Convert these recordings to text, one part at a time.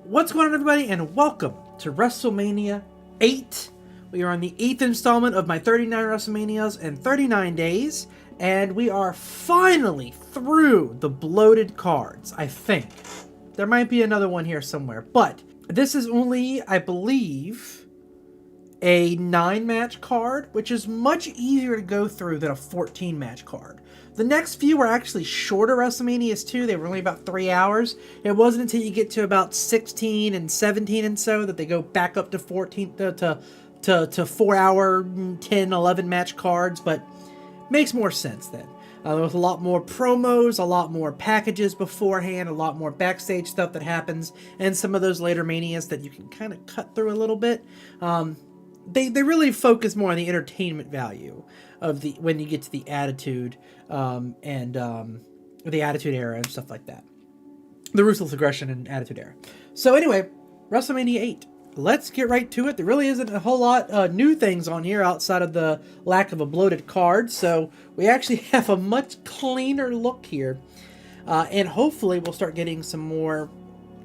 What's going on, everybody, and welcome to WrestleMania 8. We are on the 8th installment of my 39 WrestleManias in 39 days, and we are finally through the bloated cards, I think. There might be another one here somewhere, but this is only, I believe, a 9-match card, which is much easier to go through than a 14-match card. The next few were actually shorter WrestleManias too. They were only about 3 hours. It wasn't until you get to about 16 and 17 and so that they go back up to 14 to 4 hour, 10, 11 match cards, but makes more sense then. There was a lot more promos, a lot more packages beforehand, a lot more backstage stuff that happens, and some of those later Manias that you can kind of cut through a little bit. They really focus more on the entertainment value of the when you get to the Attitude and the Attitude Era and stuff like that. The Ruthless Aggression and Attitude Era. So anyway, WrestleMania 8. Let's get right to it. There really isn't a whole lot new things on here outside of the lack of a bloated card. So we actually have a much cleaner look here. And hopefully we'll start getting some more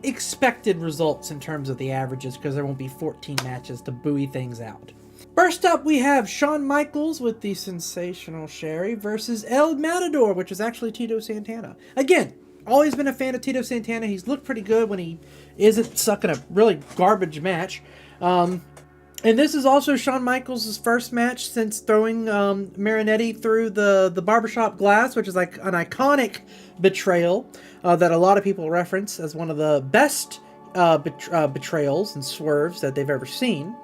expected results in terms of the averages, because there won't be 14 matches to buoy things out. First up, we have Shawn Michaels with the Sensational Sherry versus El Matador, which is actually Tito Santana. Again, always been a fan of Tito Santana. He's looked pretty good when he isn't stuck in a really garbage match. And this is also Shawn Michaels' first match since throwing Marinetti through the barbershop glass, which is like an iconic betrayal that a lot of people reference as one of the best betrayals and swerves that they've ever seen.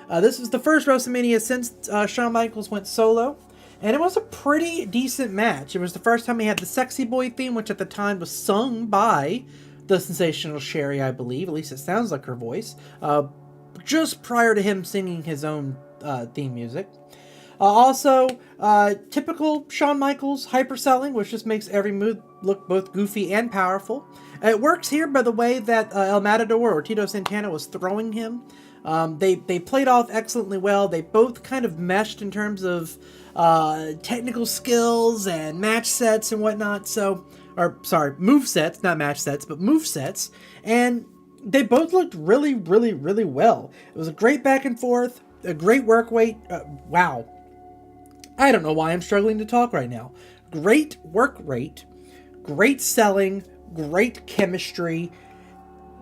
This is the first WrestleMania since Shawn Michaels went solo, and it was a pretty decent match. It was the first time he had the Sexy Boy theme, which at the time was sung by the Sensational Sherry, I believe. At least it sounds like her voice. Just prior to him singing his own theme music. Also, typical Shawn Michaels hyperselling, which just makes every move look both goofy and powerful. It works here by the way that El Matador, or Tito Santana, was throwing him. They played off excellently well. They both kind of meshed in terms of technical skills and match sets and whatnot. Move sets, not match sets, but move sets. And they both looked really, really, really well. It was a great back and forth, a great work rate. Wow. I don't know why I'm struggling to talk right now. Great work rate, great selling, great chemistry.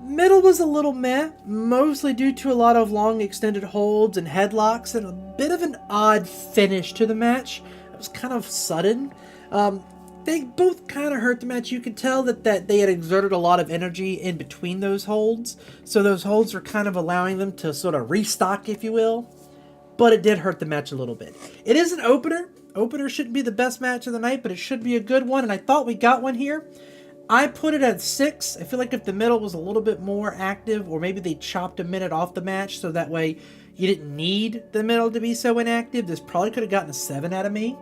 Middle was a little meh, mostly due to a lot of long extended holds and headlocks and a bit of an odd finish to the match. It was kind of sudden. They both kind of hurt the match. You could tell that they had exerted a lot of energy in between those holds. So those holds were kind of allowing them to sort of restock, if you will. But it did hurt the match a little bit. It is an opener. Opener shouldn't be the best match of the night, but it should be a good one. And I thought we got one here. I put it at 6. I feel like if the middle was a little bit more active, or maybe they chopped a minute off the match so that way you didn't need the middle to be so inactive, this probably could have gotten a 7 out of me.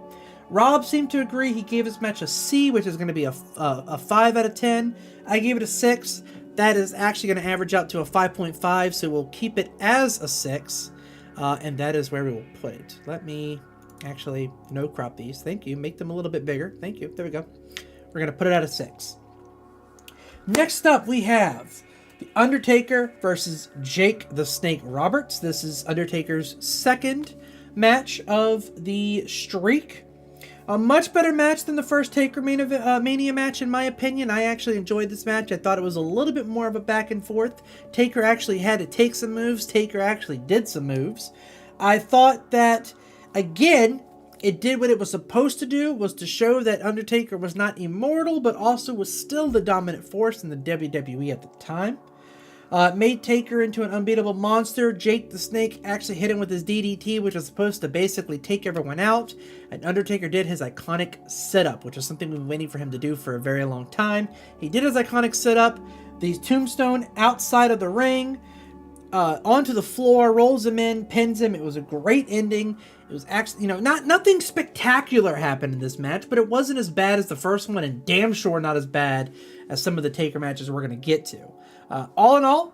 Rob seemed to agree. He gave his match a C, which is going to be a 5 out of 10. I gave it a 6. That is actually going to average out to a 5.5, so we'll keep it as a 6, and that is where we will put it. Let me actually no crop these. Thank you. Make them a little bit bigger. Thank you. There we go. We're going to put it at a 6. Next up, we have The Undertaker versus Jake the Snake Roberts. This is Undertaker's second match of the streak. A much better match than the first Taker Mania match, in my opinion. I actually enjoyed this match. I thought it was a little bit more of a back and forth. Taker actually had to take some moves. Taker actually did some moves. I thought that, again, it did what it was supposed to do, was to show that Undertaker was not immortal, but also was still the dominant force in the WWE at the time. Made Taker into an unbeatable monster. Jake the Snake actually hit him with his DDT, which was supposed to basically take everyone out. And Undertaker did his iconic sit-up, which is something we've been waiting for him to do for a very long time. He did his iconic sit-up, the tombstone outside of the ring, onto the floor, rolls him in, pins him. It was a great ending. It was actually, nothing spectacular happened in this match, but it wasn't as bad as the first one, and damn sure not as bad as some of the Taker matches we're going to get to. All in all,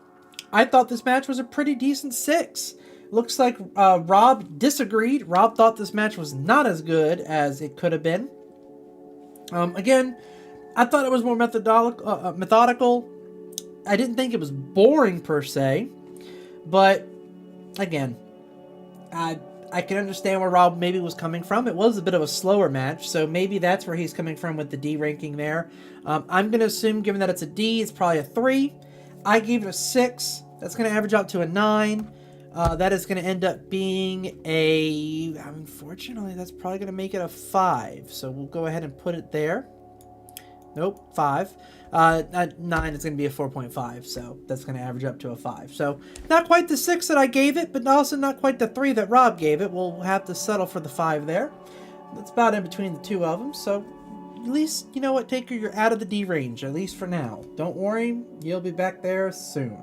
I thought this match was a pretty decent 6. Looks like Rob disagreed. Rob thought this match was not as good as it could have been. Again, I thought it was more methodical. I didn't think it was boring per se, but again, I can understand where Rob maybe was coming from. It was a bit of a slower match, so maybe that's where he's coming from with the D ranking there. I'm going to assume, given that it's a D, it's probably a 3. I gave it a 6. That's going to average out to a 9. That is going to end up being a... Unfortunately, that's probably going to make it a 5. So we'll go ahead and put it there. Nope, 5. 9 is going to be a 4.5, so that's going to average up to a 5. So not quite the 6 that I gave it, but also not quite the 3 that Rob gave it. We'll have to settle for the 5 there. That's about in between the two of them, so at least, you know what, Taker, you're out of the D range, at least for now. Don't worry, you'll be back there soon.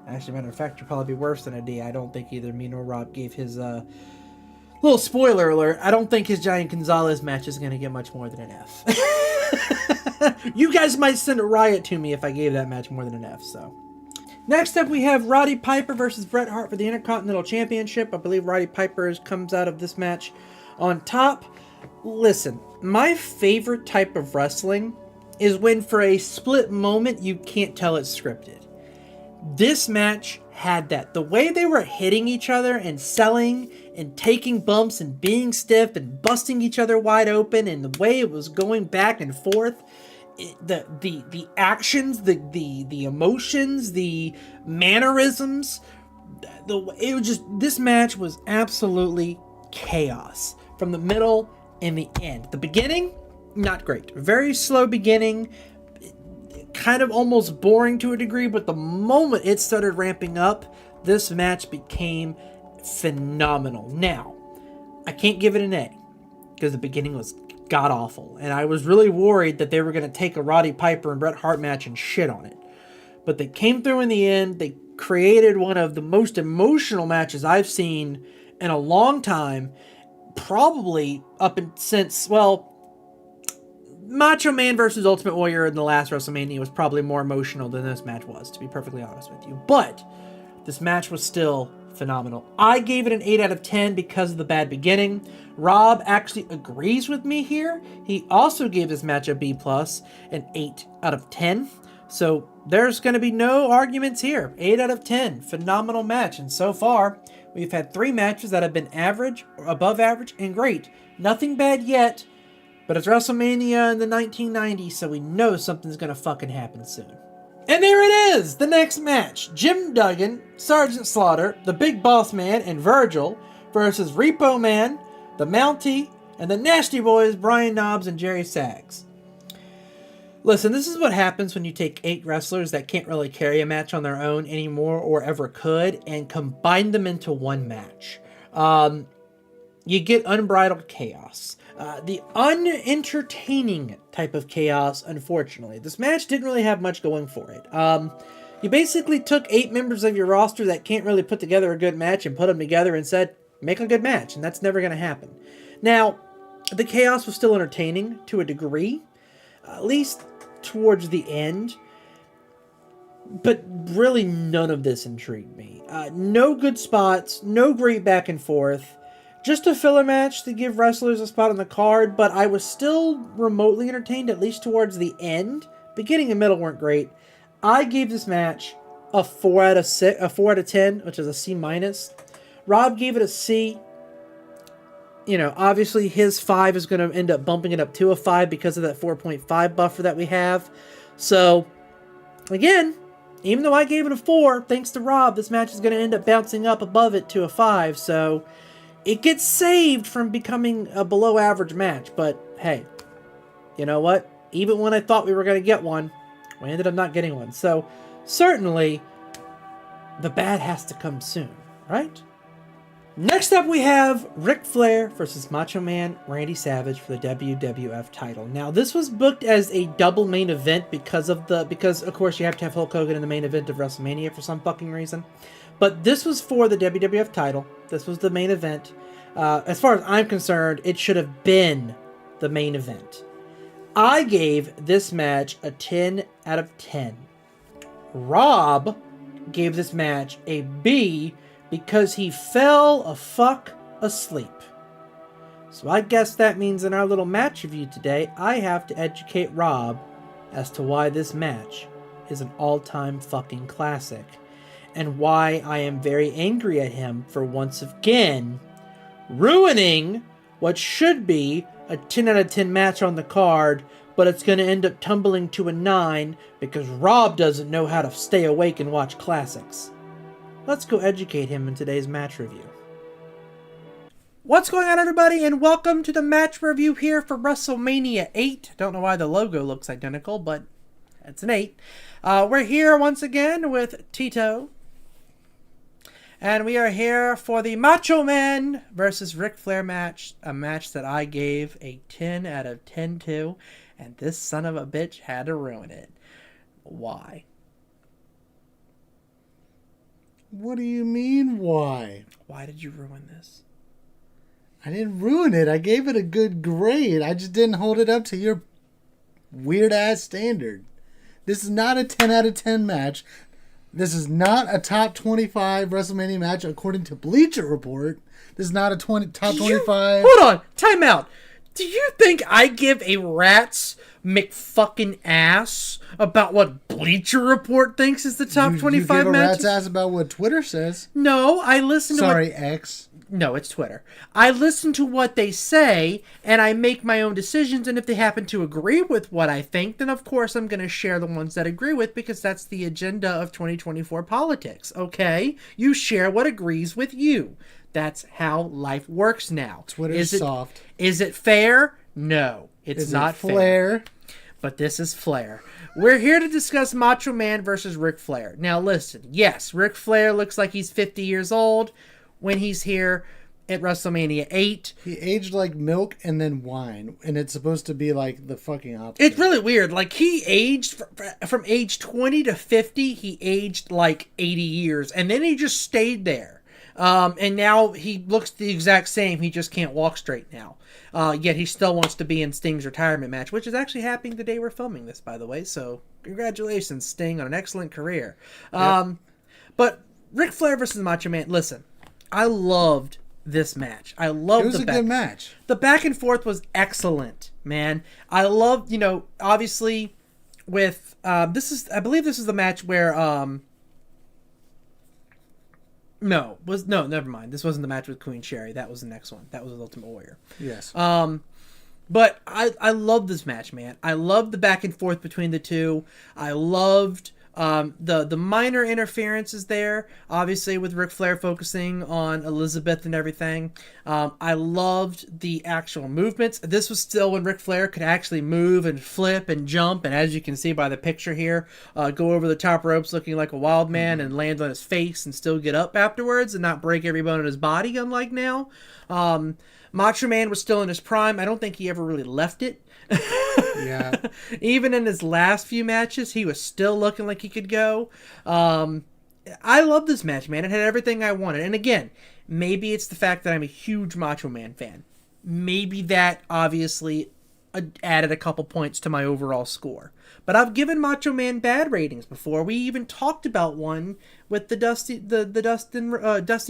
Actually, matter of fact, you'll probably be worse than a D. I don't think either me nor Rob gave his, little spoiler alert, I don't think his Giant Gonzalez match is going to get much more than an F. You guys might send a riot to me if I gave that match more than an F, so. Next up, we have Roddy Piper versus Bret Hart for the Intercontinental Championship. I believe Roddy Piper comes out of this match on top. Listen, my favorite type of wrestling is when for a split moment you can't tell it's scripted. This match had that. The way they were hitting each other and selling and taking bumps and being stiff and busting each other wide open, and the way it was going back and forth, the actions, the emotions, the mannerisms, it was just, this match was absolutely chaos from the middle and the end. The beginning, not great. Very slow beginning, kind of almost boring to a degree, but the moment it started ramping up, this match became phenomenal. Now, I can't give it an A because the beginning was god-awful, and I was really worried that they were going to take a Roddy Piper and Bret Hart match and shit on it. But they came through in the end. They created one of the most emotional matches I've seen in a long time, probably up and since, well, Macho Man versus Ultimate Warrior in the last WrestleMania was probably more emotional than this match was, to be perfectly honest with you. But this match was still phenomenal. I gave it an 8 out of 10 because of the bad beginning. Rob actually agrees with me here. He also gave this match a B+, an 8 out of 10. So there's going to be no arguments here. 8 out of 10. Phenomenal match. And so far, we've had 3 matches that have been average, or above average, and great. Nothing bad yet. But it's WrestleMania in the 1990s, so we know something's gonna fucking happen soon. And there it is! The next match. Jim Duggan, Sergeant Slaughter, the Big Boss Man, and Virgil versus Repo Man, the Mountie, and the Nasty Boys, Brian Knobbs and Jerry Sags. Listen, this is what happens when you take 8 wrestlers that can't really carry a match on their own anymore or ever could and combine them into one match. You get unbridled chaos. The unentertaining type of chaos, unfortunately. This match didn't really have much going for it. You basically took 8 members of your roster that can't really put together a good match and put them together and said, make a good match, and that's never going to happen. Now, the chaos was still entertaining to a degree, at least towards the end, but really none of this intrigued me. No good spots, no great back and forth. Just a filler match to give wrestlers a spot on the card, but I was still remotely entertained, at least towards the end. Beginning and middle weren't great. I gave this match a 4 out of 10, which is a C-. Rob gave it a C. You know, obviously his 5 is going to end up bumping it up to a 5 because of that 4.5 buffer that we have. So, again, even though I gave it a 4, thanks to Rob, this match is going to end up bouncing up above it to a 5, so it gets saved from becoming a below average match, but hey, you know what? Even when I thought we were going to get one, we ended up not getting one. So, certainly, the bad has to come soon, right? Next up, we have Ric Flair versus Macho Man Randy Savage for the WWF title. Now, this was booked as a double main event because of course you have to have Hulk Hogan in the main event of WrestleMania for some fucking reason. But this was for the WWF title. This was the main event. As far as I'm concerned, it should have been the main event. I gave this match a 10 out of 10. Rob gave this match a B because he fell a fuck asleep. So I guess that means in our little match review today, I have to educate Rob as to why this match is an all-time fucking classic, and why I am very angry at him for once again ruining what should be a 10 out of 10 match on the card, but it's going to end up tumbling to a 9 because Rob doesn't know how to stay awake and watch classics. Let's go educate him in today's match review. What's going on, everybody, and welcome to the match review here for WrestleMania 8. Don't know why the logo looks identical, but it's an 8. We're here once again with Tito. And we are here for the Macho Man versus Ric Flair match. A match that I gave a 10 out of 10 to. And this son of a bitch had to ruin it. Why? What do you mean, why? Why did you ruin this? I didn't ruin it. I gave it a good grade. I just didn't hold it up to your weird-ass standard. This is not a 10 out of 10 match. This is not a top 25 WrestleMania match according to Bleacher Report. This is not a top 25. Hold on. Time out. Do you think I give a rat's McFucking ass about what Bleacher Report thinks is the top 25 you give a matches? rat's ass about what Twitter says. No, I listen to X. No, it's Twitter. I listen to what they say, and I make my own decisions, and if they happen to agree with what I think, then of course I'm going to share the ones that agree with, because that's the agenda of 2024 politics, okay? You share what agrees with you. That's how life works now. Twitter's soft. Is it fair? No, it's not fair. But this is Flair. We're here to discuss Macho Man versus Ric Flair. Now listen, yes, Ric Flair looks like he's 50 years old when he's here at WrestleMania 8. He aged like milk and then wine, and it's supposed to be like the fucking opposite. It's really weird. Like, he aged from age 20 to 50, he aged like 80 years, and then he just stayed there. And now he looks the exact same. He just can't walk straight now. Yet he still wants to be in Sting's retirement match, which is actually happening the day we're filming this, by the way. So congratulations, Sting, on an excellent career. Yep. But Ric Flair versus Macho Man, listen, I loved this match. I loved it was a good match. The back and forth was excellent, man. I loved, obviously with, I believe this is the match where, never mind. This wasn't the match with Queen Sherry. That was the next one. That was the Ultimate Warrior. Yes. But I loved this match, man. I loved the back and forth between the two. I loved the minor interferences there, obviously with Ric Flair focusing on Elizabeth and everything. I loved the actual movements. This was still when Ric Flair could actually move and flip and jump, and as you can see by the picture here, go over the top ropes looking like a wild man and land on his face and still get up afterwards and not break every bone in his body, unlike now. Macho Man was still in his prime. I don't think he ever really left it. Yeah. Even in his last few matches, he was still looking like he could go. I love this match, man. It had everything I wanted. And again, maybe it's the fact that I'm a huge Macho Man fan. Maybe that obviously added a couple points to my overall score. But I've given Macho Man bad ratings before. We even talked about one with the Dusty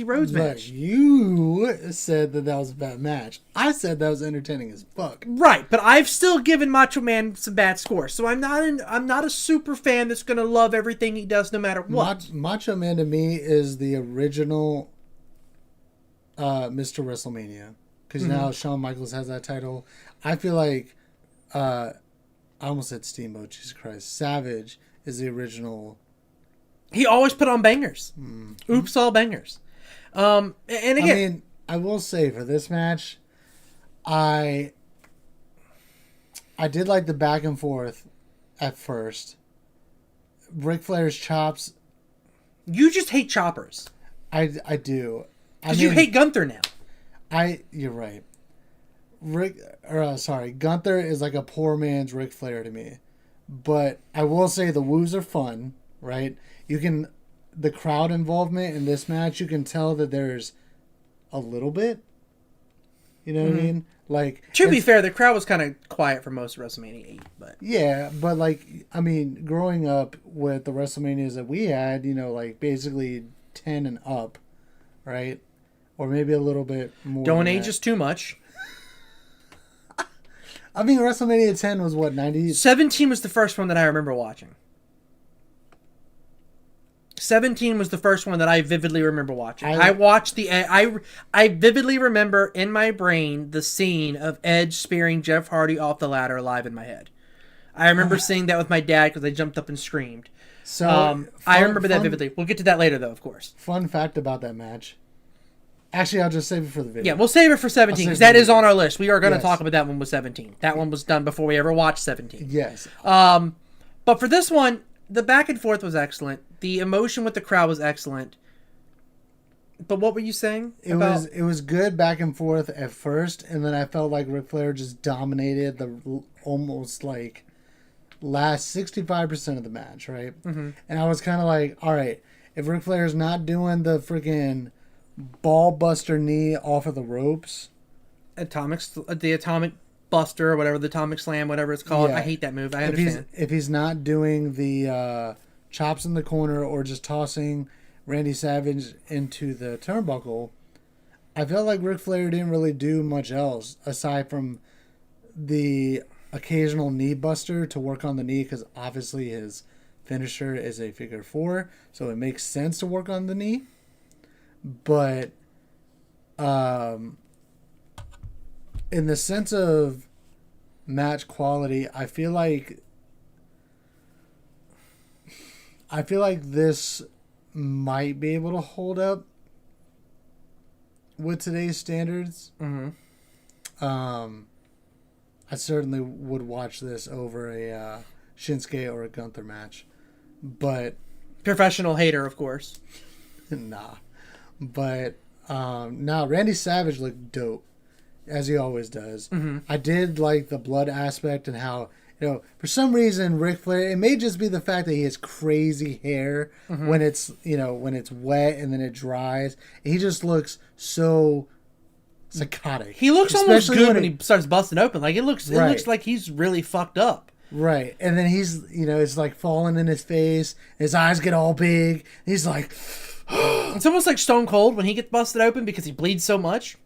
Rhodes match. You said that was a bad match. I said that was entertaining as fuck. Right, but I've still given Macho Man some bad scores. So I'm not a super fan that's going to love everything he does no matter what. Macho Man to me is the original Mr. WrestleMania. Because now Shawn Michaels has that title. I feel like I almost said Steamboat, Jesus Christ. Savage is the original. He always put on bangers. Oops, all bangers. And again, I mean, I will say for this match, I did like the back and forth at first. Ric Flair's chops. You just hate choppers. I do. Because you hate Gunther now. You're right. Gunther is like a poor man's Ric Flair to me. But I will say the woos are fun, right? The crowd involvement in this match, you can tell that there's a little bit. You know what I mean? Like, to be fair, the crowd was kind of quiet for most of WrestleMania 8, but yeah, but like, I mean, growing up with the WrestleManias that we had, like basically 10 and up, right? Or maybe a little bit more. Don't age us too much. I mean, WrestleMania 10 was what, 90? 17 was the first one that I remember watching. 17 was the first one that I vividly remember watching. I watched I vividly remember in my brain the scene of Edge spearing Jeff Hardy off the ladder live in my head. I remember seeing that with my dad because I jumped up and screamed. So I remember that vividly. We'll get to that later, though, of course. Fun fact about that match. Actually, I'll just save it for the video. Yeah, we'll save it for 17 because that is on our list. We are going to talk about that one with 17. That one was done before we ever watched 17. Yes. But for this one, the back and forth was excellent. The emotion with the crowd was excellent. But what were you saying? It was good back and forth at first, and then I felt like Ric Flair just dominated the almost like last 65% of the match, right? Mm-hmm. And I was kind of like, all right, if Ric Flair's not doing the freaking ball buster knee off of the ropes, the atomic buster or whatever, the atomic slam, whatever it's called. I hate that move. I understand. If he's not doing the chops in the corner or just tossing Randy Savage into the turnbuckle, I felt like Ric Flair didn't really do much else aside from the occasional knee buster to work on the knee, because obviously his finisher is a figure 4, so it makes sense to work on the knee. But in the sense of match quality, I feel like this might be able to hold up with today's standards. Mm-hmm. I certainly would watch this over a Shinsuke or a Gunther match, but professional hater, of course. Nah. But Randy Savage looked dope, as he always does. Mm-hmm. I did like the blood aspect and how, for some reason Ric Flair, it may just be the fact that he has crazy hair when it's wet and then it dries. He just looks so psychotic. He looks almost good when he starts busting open. Like it looks like he's really fucked up. Right. And then he's, it's like falling in his face. His eyes get all big. He's like... It's almost like Stone Cold when he gets busted open because he bleeds so much.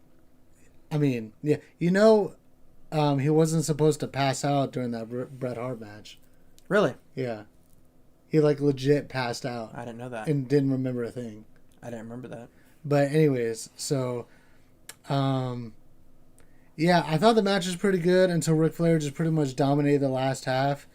I mean, yeah, he wasn't supposed to pass out during that Bret Hart match. Really? Yeah. He legit passed out. I didn't know that. And didn't remember a thing. I didn't remember that. But anyways, so, yeah, I thought the match was pretty good until Ric Flair just pretty much dominated the last half.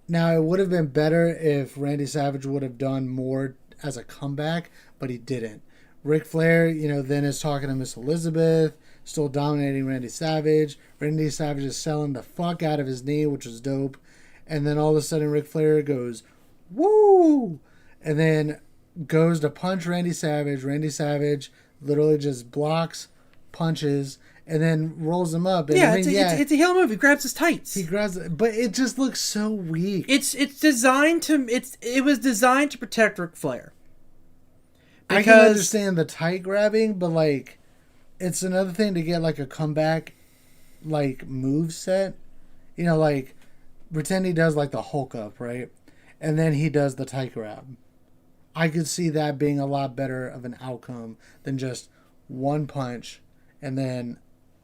Now, it would have been better if Randy Savage would have done more as a comeback, but he didn't. Ric Flair, then is talking to Miss Elizabeth, still dominating Randy Savage. Randy Savage is selling the fuck out of his knee, which was dope. And then all of a sudden Ric Flair goes, woo! And then goes to punch Randy Savage. Randy Savage literally just blocks, punches, and then rolls him up. And it's a heel move. He grabs his tights. He grabs it, but it just looks so weak. It's designed to it was designed to protect Ric Flair. I can understand the tight grabbing, but it's another thing to get a comeback move set. Pretend he does the Hulk up, right? And then he does the tight grab. I could see that being a lot better of an outcome than just one punch and then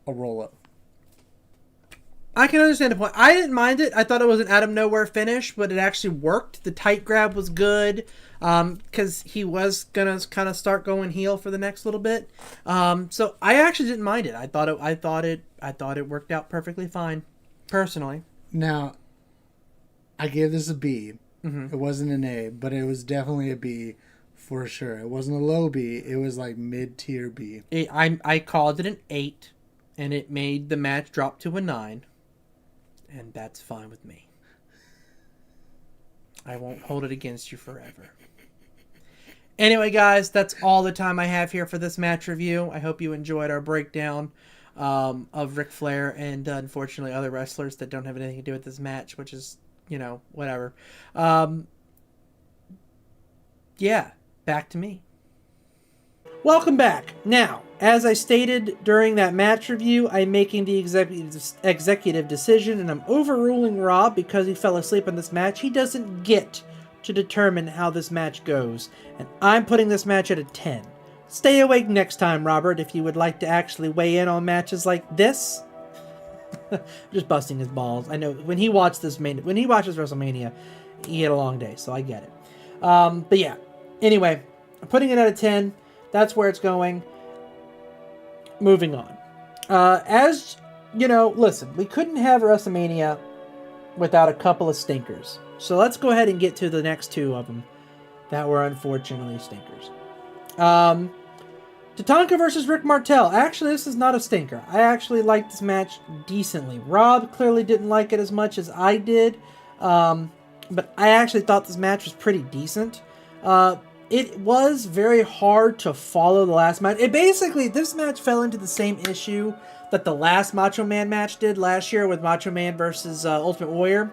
a roll up. I can understand the point. I didn't mind it. I thought it was an out of nowhere finish, but it actually worked. The tight grab was good because he was gonna kind of start going heel for the next little bit. So I actually didn't mind it. I thought it worked out perfectly fine, personally. Now, I gave this a B. Mm-hmm. It wasn't an A, but it was definitely a B for sure. It wasn't a low B. It was mid-tier B. I called it an 8, and it made the match drop to a 9. And that's fine with me. I won't hold it against you forever. Anyway, guys, that's all the time I have here for this match review. I hope you enjoyed our breakdown of Ric Flair and, unfortunately, other wrestlers that don't have anything to do with this match, which is, whatever. Yeah, back to me. Welcome back. Now, as I stated during that match review, I'm making the executive decision, and I'm overruling Rob because he fell asleep in this match. He doesn't get to determine how this match goes, and I'm putting this match at a 10. Stay awake next time, Robert, if you would like to actually weigh in on matches like this. Just busting his balls. I know when he watches WrestleMania, he had a long day, so I get it. But yeah. Anyway, I'm putting it at a 10. That's where it's going. Moving on. As you know, listen, we couldn't have WrestleMania without a couple of stinkers. So let's go ahead and get to the next two of them that were unfortunately stinkers. Tatanka versus Rick Martel. Actually, this is not a stinker. I actually liked this match decently. Rob clearly didn't like it as much as I did. But I actually thought this match was pretty decent. It was very hard to follow the last match. This match fell into the same issue that the last Macho Man match did last year with Macho Man versus Ultimate Warrior.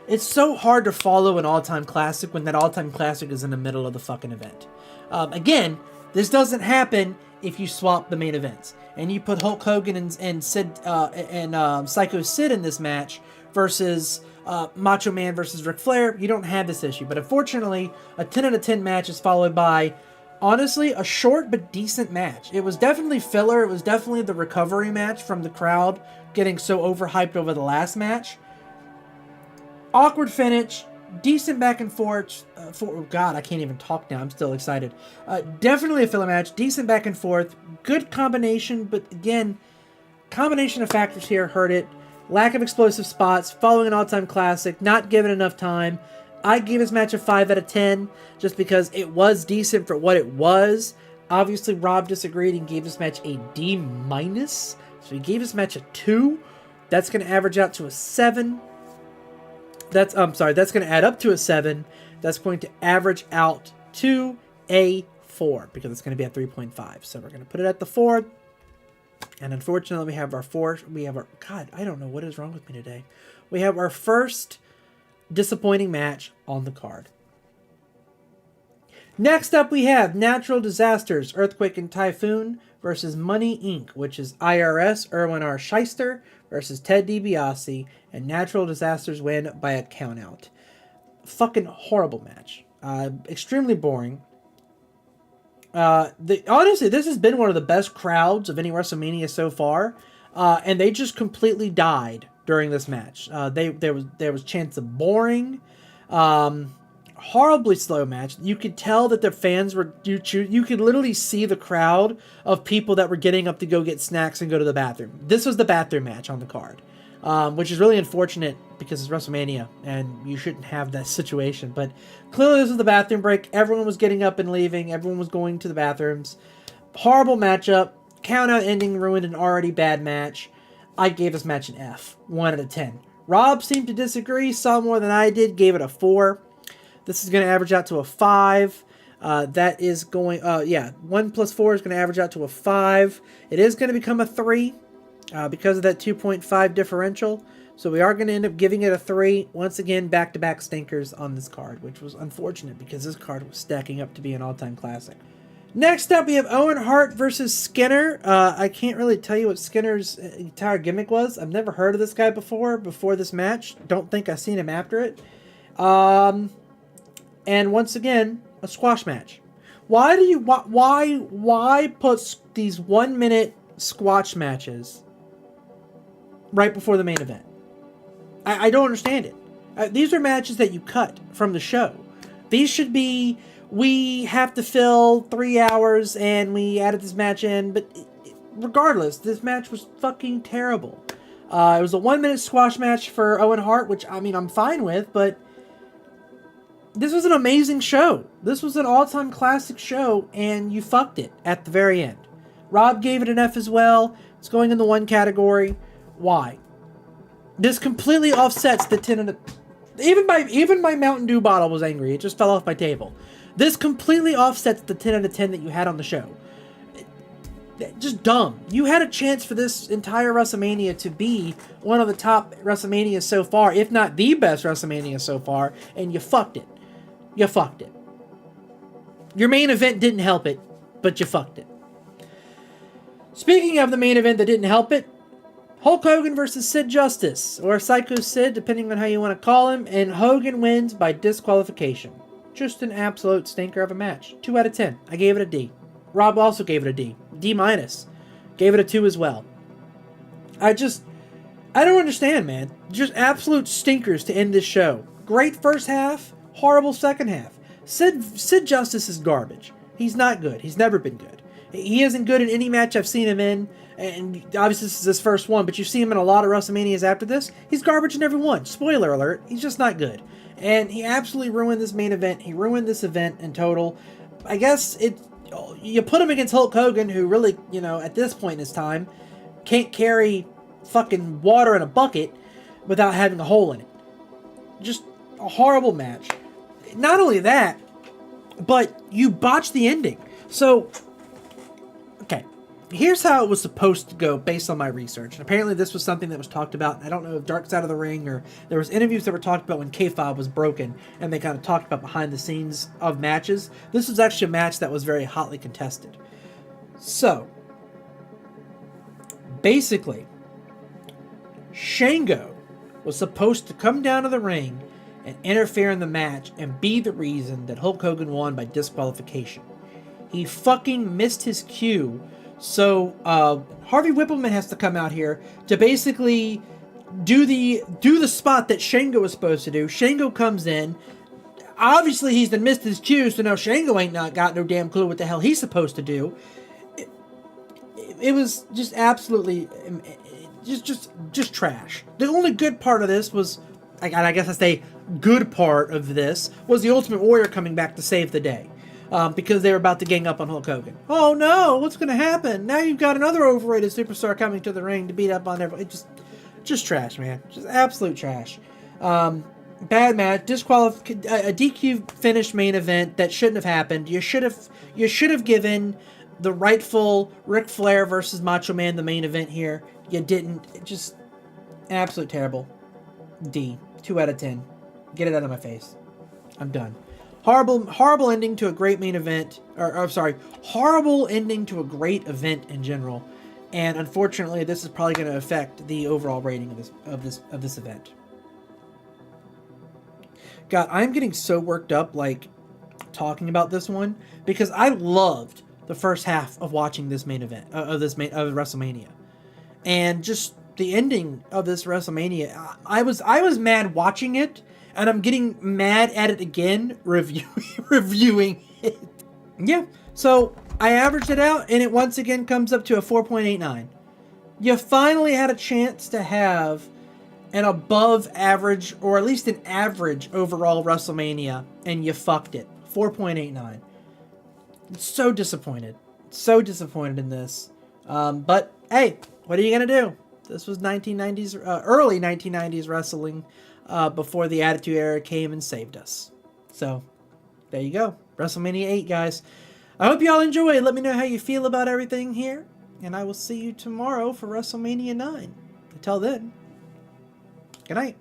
It's so hard to follow an all-time classic when that all-time classic is in the middle of the fucking event. Again, this doesn't happen if you swap the main events and you put Hulk Hogan and Psycho Sid in this match versus Macho Man versus Ric Flair. You don't have this issue, but unfortunately, a 10 out of 10 match is followed by, honestly, a short but decent match. It was definitely filler. It was definitely the recovery match from the crowd getting so overhyped over the last match. Awkward finish, decent back and forth. Oh God, I can't even talk now. I'm still excited. Definitely a filler match, decent back and forth, good combination, but again, combination of factors here hurt it. Lack of explosive spots, following an all-time classic, not given enough time. I gave this match a 5 out of 10 just because it was decent for what it was. Obviously, Rob disagreed and gave this match a D-. So he gave this match a 2. That's going to average out to a 7. That's going to add up to a 7. That's going to average out to a 4 because it's going to be at 3.5. So we're going to put it at the 4. And unfortunately, we have our God, I don't know what is wrong with me today. We have our first disappointing match on the card. Next up, we have Natural Disasters, Earthquake and Typhoon versus Money Inc., which is IRS, Erwin R. Shyster versus Ted DiBiase, and Natural Disasters win by a countout. Fucking horrible match. Extremely boring. Honestly, this has been one of the best crowds of any WrestleMania so far, and they just completely died during this match. There was chance of boring, horribly slow match. You could tell that the fans were you could literally see the crowd of people that were getting up to go get snacks and go to the bathroom. This was the bathroom match on the card, which is really unfortunate because it's WrestleMania and you shouldn't have that situation. But clearly this was the bathroom break. Everyone was getting up and leaving. Everyone was going to the bathrooms. Horrible matchup. Countout ending ruined an already bad match. I gave this match an F. 1 out of 10. Rob seemed to disagree. Saw more than I did. Gave it a 4. This is going to average out to a 5. That is going... 1 plus 4 is going to average out to a 5. It is going to become a 3 because of that 2.5 differential. So we are going to end up giving it a 3. Once again, back-to-back stinkers on this card, which was unfortunate because this card was stacking up to be an all-time classic. Next up, we have Owen Hart versus Skinner. I can't really tell you what Skinner's entire gimmick was. I've never heard of this guy before this match. Don't think I've seen him after it. And once again, a squash match. Why put these 1-minute squash matches right before the main event? I don't understand it. These are matches that you cut from the show. These should be, we have to fill 3 hours and we added this match in, but regardless, this match was fucking terrible. It was a 1-minute squash match for Owen Hart, which, I mean, I'm fine with, but this was an amazing show. This was an all-time classic show, and you fucked it at the very end. Rob gave it an F as well. It's going in the 1 category. Why? This completely offsets the 10 and even my Mountain Dew bottle was angry. It just fell off my table. This completely offsets the 10 out of 10 that you had on the show. Just dumb. You had a chance for this entire WrestleMania to be one of the top WrestleManias so far, if not the best WrestleMania so far, and you fucked it. You fucked it. Your main event didn't help it, but you fucked it. Speaking of the main event that didn't help it, Hulk Hogan versus Sid Justice, or Psycho Sid, depending on how you want to call him, and Hogan wins by disqualification. Just an absolute stinker of a match. 2 out of 10. I gave it a D. Rob also gave it a D. D-. Gave it a 2 as well. I don't understand, man. Just absolute stinkers to end this show. Great first half, horrible second half. Sid Justice is garbage. He's not good. He's never been good. He isn't good in any match I've seen him in, and obviously this is his first one, but you see him in a lot of WrestleManias after this. He's garbage in every one. Spoiler alert, he's just not good. And he absolutely ruined this main event. He ruined this event in total. I guess you put him against Hulk Hogan, who really, at this point in his time, can't carry fucking water in a bucket without having a hole in it. Just a horrible match. Not only that, but you botched the ending. So, okay, here's how it was supposed to go based on my research. And apparently this was something that was talked about. I don't know if Dark Side of the Ring or there was interviews that were talked about when K-Fob was broken, and they kind of talked about behind the scenes of matches. This was actually a match that was very hotly contested. So, basically, Shango was supposed to come down to the ring and interfere in the match and be the reason that Hulk Hogan won by disqualification. He fucking missed his cue, so Harvey Whippleman has to come out here to basically do the spot that Shango was supposed to do. Shango comes in. Obviously, he's missed his cue, so now Shango ain't not got no damn clue what the hell he's supposed to do. It was just absolutely just trash. The only good part of this was, I guess I say good part of this, was the Ultimate Warrior coming back to save the day. Because they were about to gang up on Hulk Hogan. Oh no, what's going to happen? Now you've got another overrated superstar coming to the ring to beat up on everyone. Just trash, man. Just absolute trash. Bad match, a DQ finish main event that shouldn't have happened. You should have given the rightful Ric Flair versus Macho Man the main event here. You didn't. Just absolute terrible. D. 2 out of 10. Get it out of my face. I'm done. Horrible ending to a great main event. Horrible ending to a great event in general. And unfortunately, this is probably going to affect the overall rating of this event. God, I'm getting so worked up, talking about this one, because I loved the first half of watching this main event of WrestleMania, and just the ending of this WrestleMania. I was mad watching it, and I'm getting mad at it again reviewing it. Yeah, so I averaged it out, and it once again comes up to a 4.89. You finally had a chance to have an above average, or at least an average overall WrestleMania, and you fucked it. 4.89. So disappointed. So disappointed in this. But hey, what are you gonna do? This was 1990s, early 1990s wrestling, before the Attitude Era came and saved us. So there you go. WrestleMania 8, guys. I hope you all enjoy. Let me know how you feel about everything here, and I will see you tomorrow for WrestleMania 9. Until then, good night.